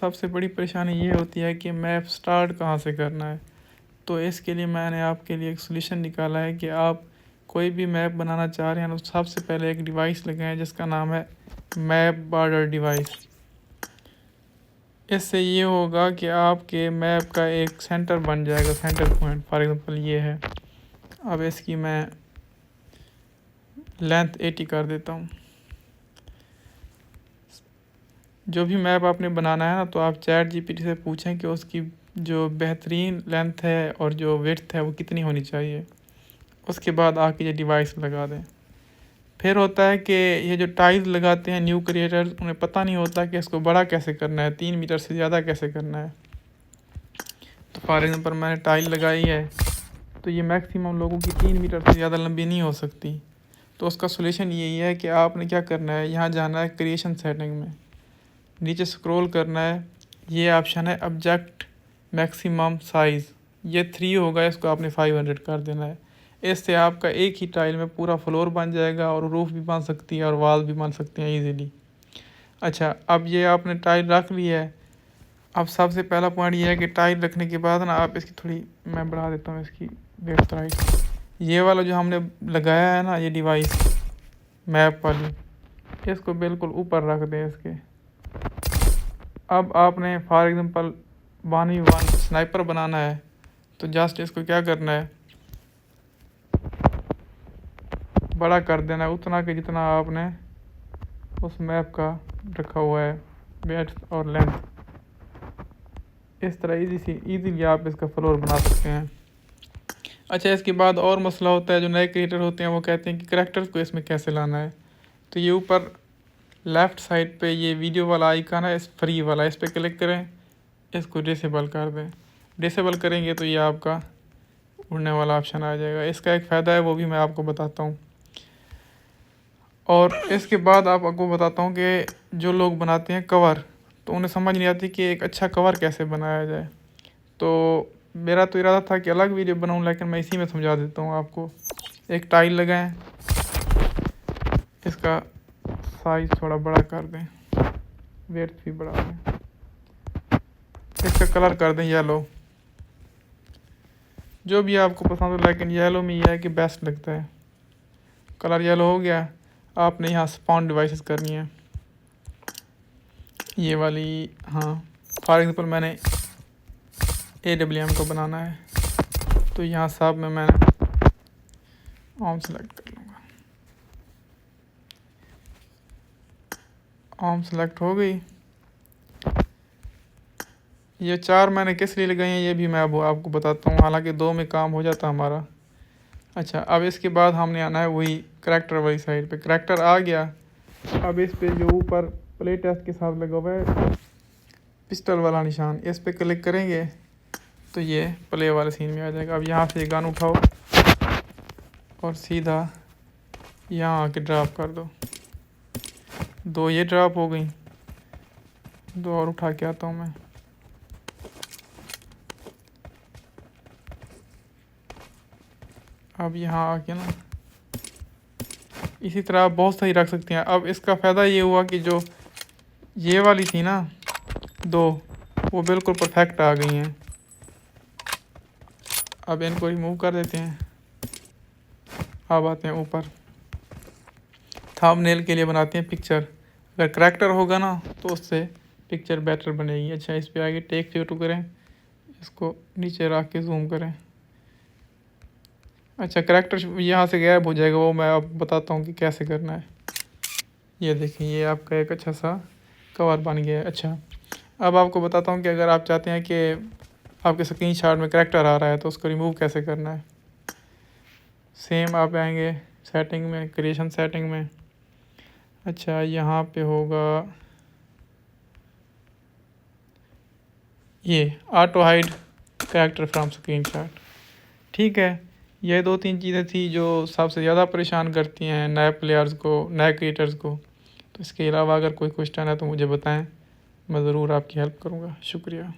सबसे बड़ी परेशानी ये होती है कि मैप स्टार्ट कहाँ से करना है। तो इसके लिए मैंने आपके लिए एक सॉल्यूशन निकाला है कि आप कोई भी मैप बनाना चाह रहे हैं तो सबसे पहले एक डिवाइस लगाएं जिसका नाम है मैप बॉर्डर डिवाइस। इससे ये होगा कि आपके मैप का एक सेंटर बन जाएगा, सेंटर पॉइंट। फॉर एग्जांपल ये है। अब इसकी मैं लेंथ 80 कर देता हूँ। जो भी मैप आपने बनाना है ना, तो आप चैट जीपीटी से पूछें कि उसकी जो बेहतरीन लेंथ है और जो विड्थ है वो कितनी होनी चाहिए। उसके बाद आके ये डिवाइस लगा दें। फिर होता है कि ये जो टाइल्स लगाते हैं न्यू क्रिएटर्स, उन्हें पता नहीं होता कि इसको बड़ा कैसे करना है, 3 मीटर से ज़्यादा कैसे करना है। तो फॉर एग्जांपल मैंने टाइल लगाई है, तो ये मैक्सिमम लोगों की 3 मीटर से ज़्यादा लंबी नहीं हो सकती। तो उसका सोल्यूशन यही है कि आपने क्या करना है, यहाँ जाना है क्रिएशन सेटिंग में, नीचे स्क्रॉल करना है, ये ऑप्शन है ऑब्जेक्ट मैक्सिमम साइज़, ये 3 होगा, इसको आपने 500 कर देना है। इससे आपका एक ही टाइल में पूरा फ्लोर बन जाएगा और रूफ़ भी बन सकती है और वॉल भी बन सकती हैं ईजीली। अच्छा, अब ये आपने टाइल रख ली है। अब सबसे पहला पॉइंट ये है कि टाइल रखने के बाद ना आप इसकी थोड़ी, मैं बढ़ा देता हूँ इसकी लेफ्ट राइट, ये वाला जो हमने लगाया है ना, ये डिवाइस मैप वाली, इसको बिल्कुल ऊपर रख दें इसके। अब आपने फॉर एग्जांपल 1v1 स्नाइपर बनाना है, तो जस्ट इसको क्या करना है, बड़ा कर देना है उतना कि जितना आपने उस मैप का रखा हुआ है विड्थ और लेंथ। इस तरह ईजीली आप इसका फ्लोर बना सकते हैं। अच्छा, इसके बाद और मसला होता है, जो नए क्रिएटर होते हैं वो कहते हैं कि करैक्टर्स को इसमें कैसे लाना है। तो ये ऊपर लेफ़्ट साइड पे ये वीडियो वाला आइकन है, इस फ्री वाला, इस पर क्लिक करें, इसको डिसेबल कर दें। डिसेबल करेंगे तो ये आपका उड़ने वाला ऑप्शन आ जाएगा। इसका एक फ़ायदा है, वो भी मैं आपको बताता हूँ। और इसके बाद आपको बताता हूँ कि जो लोग बनाते हैं कवर, तो उन्हें समझ नहीं आती कि एक अच्छा कवर कैसे बनाया जाए। तो मेरा तो इरादा था कि अलग वीडियो बनाऊँ, लेकिन मैं इसी में समझा देता हूँ आपको। एक टाइल लगाएं, इसका साइज़ थोड़ा बड़ा कर दें, विड्थ भी बढ़ा दें, इसका कलर कर दें येलो, जो भी आपको पसंद हो, लेकिन येलो में यह है कि बेस्ट लगता है। कलर येलो हो गया। आपने यहाँ स्पॉन डिवाइसेस करनी है, ये वाली। हाँ, फॉर एग्जांपल मैंने AWM को बनाना है, तो यहाँ सब में मैंने ऑन सेलेक्ट कर लूँगा। ऑन सेलेक्ट हो गई। ये 4 मैंने किस लिए लगाई हैं ये भी मैं अब आपको बताता हूँ, हालांकि 2 में काम हो जाता हमारा। अच्छा, अब इसके बाद हमने आना है वही करैक्टर वाली साइड पे। करैक्टर आ गया। अब इस पे जो ऊपर प्ले टेस्ट के साथ लगा हुआ है पिस्टल वाला निशान, इस पे क्लिक करेंगे तो ये प्ले वाले सीन में आ जाएगा। अब यहाँ से गन उठाओ और सीधा यहाँ आके ड्रॉप कर दो। 2 ये ड्रॉप हो गई, 2 और उठा के आता हूँ मैं। अब यहाँ आके ना इसी तरह आप बहुत सही रख सकते हैं। अब इसका फ़ायदा ये हुआ कि जो ये वाली थी ना 2, वो बिल्कुल परफेक्ट आ गई हैं। अब इनको रिमूव कर देते हैं। अब आते हैं ऊपर, थंबनेल के लिए बनाते हैं पिक्चर। अगर करैक्टर होगा ना तो उससे पिक्चर बेटर बनेगी। अच्छा, इस पर आगे टेक फोटो करें, इसको नीचे रख के जूम करें। अच्छा, करैक्टर यहाँ से गायब हो जाएगा, वो मैं आपको बताता हूँ कि कैसे करना है। ये देखिए, ये आपका एक अच्छा सा कवर बन गया है। अच्छा, अब आपको बताता हूँ कि अगर आप चाहते हैं कि आपके स्क्रीनशॉट में करैक्टर आ रहा है तो उसको रिमूव कैसे करना है। सेम आप आएंगे सेटिंग में, क्रिएशन सेटिंग में। अच्छा, यहाँ पे होगा ये auto hide character from screenshot. ठीक है, ये 2-3 चीज़ें थी जो सबसे ज़्यादा परेशान करती हैं नए प्लेयर्स को, नए क्रिएटर्स को। तो इसके अलावा अगर कोई क्वेश्चन है तो मुझे बताएं, मैं ज़रूर आपकी हेल्प करूँगा। शुक्रिया।